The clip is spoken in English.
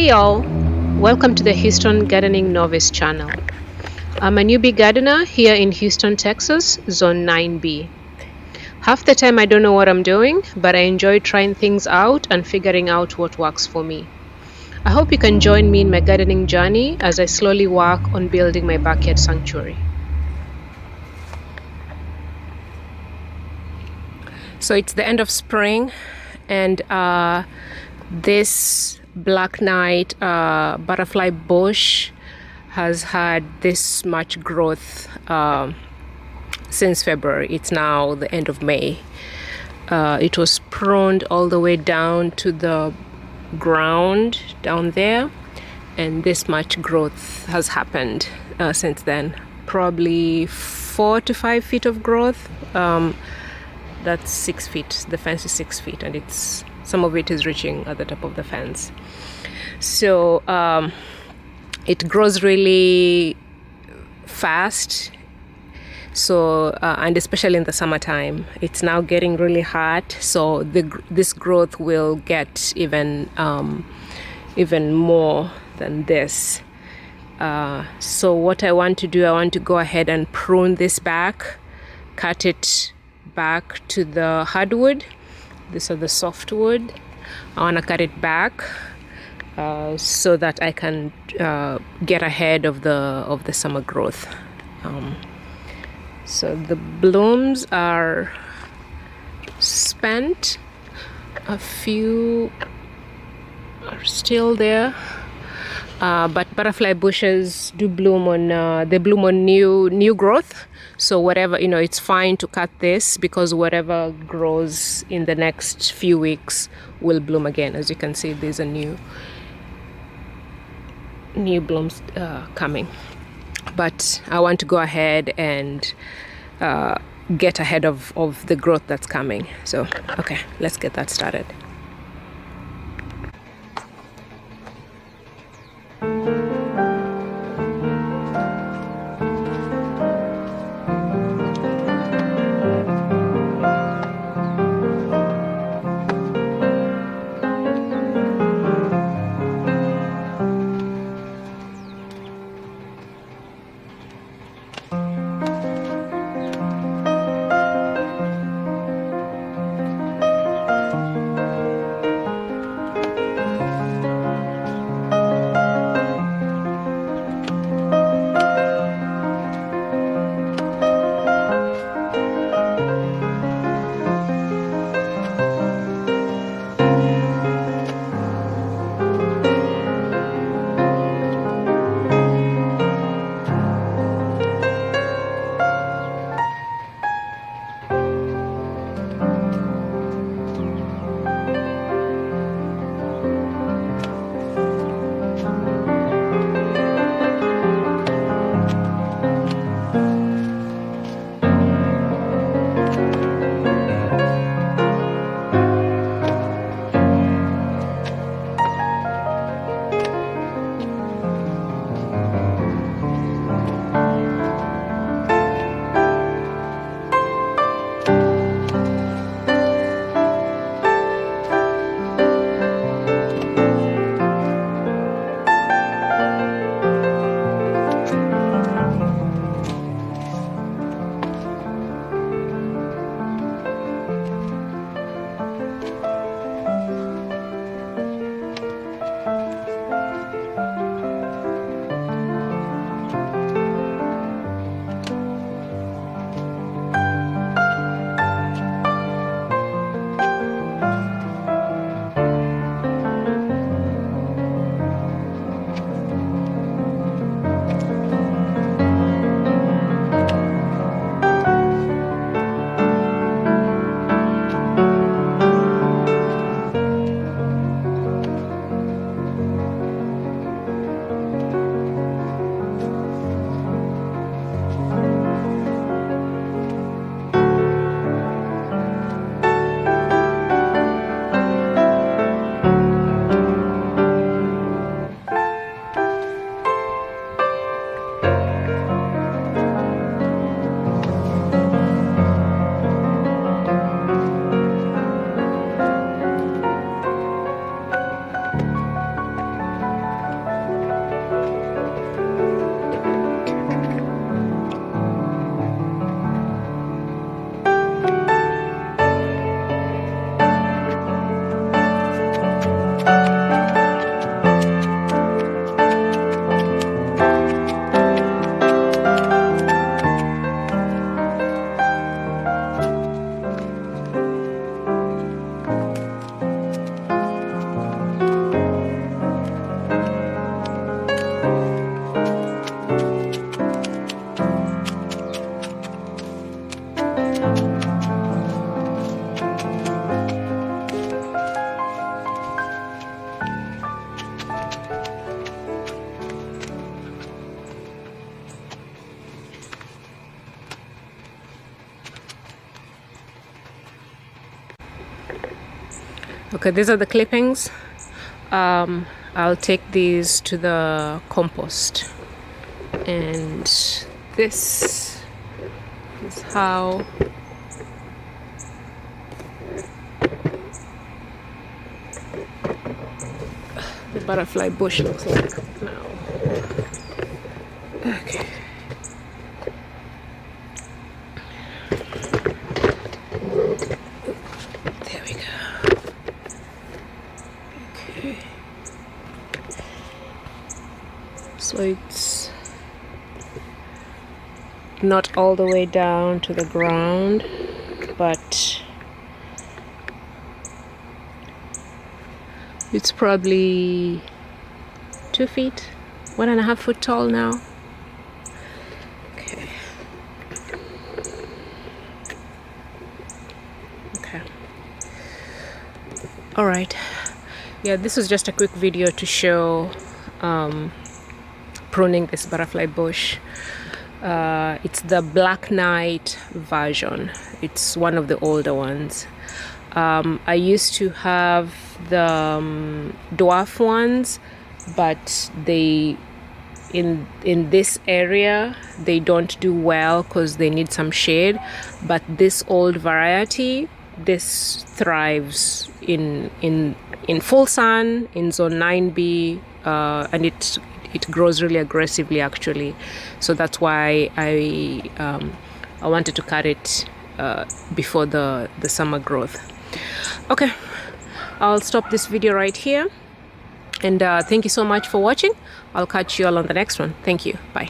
Hey all, welcome to the Houston Gardening Novice channel. I'm a newbie gardener here in Houston, Texas, Zone 9B. Half the time I don't know what I'm doing, but I enjoy trying things out and figuring out what works for me. I hope you can join me in my gardening journey as I slowly work on building my backyard sanctuary. So it's the end of spring, and this black knight butterfly bush has had this much growth since February. It's now the end of May. It was pruned all the way down to the ground down there, and this much growth has happened since then. Probably 4 to 5 feet of growth. That's 6 feet. The fence is 6 feet, and some of it is reaching at the top of the fence. So it grows really fast. So and especially in the summertime, it's now getting really hot. So this growth will get even more than this. So what I want to do, I want to go ahead and prune this back, cut it back to the hardwood. These are the softwood. I want to cut it back so that I can get ahead of the summer growth. So the blooms are spent. A few are still there. But butterfly bushes do bloom on new growth. So whatever, it's fine to cut this, because whatever grows in the next few weeks will bloom again. As you can see, there's a new blooms coming. But I want to go ahead and get ahead of the growth that's coming. So, okay, let's get that started. Okay, these are the clippings. I'll take these to the compost, and this is how the butterfly bush looks like now. Okay. There we go. Okay. So it's not all the way down to the ground, but it's probably 2 feet, 1.5 foot tall now. Okay. Okay. All right. Yeah, this was just a quick video to show pruning this butterfly bush. It's the Black Knight version. It's one of the older ones. I used to have the dwarf ones, but they in this area they don't do well because they need some shade. But this old variety, this thrives in full sun, in zone 9B, and it grows really aggressively actually. So that's why I wanted to cut it before the summer growth. Okay, I'll stop this video right here, and thank you so much for watching. I'll catch you all on the next one. Thank you. Bye.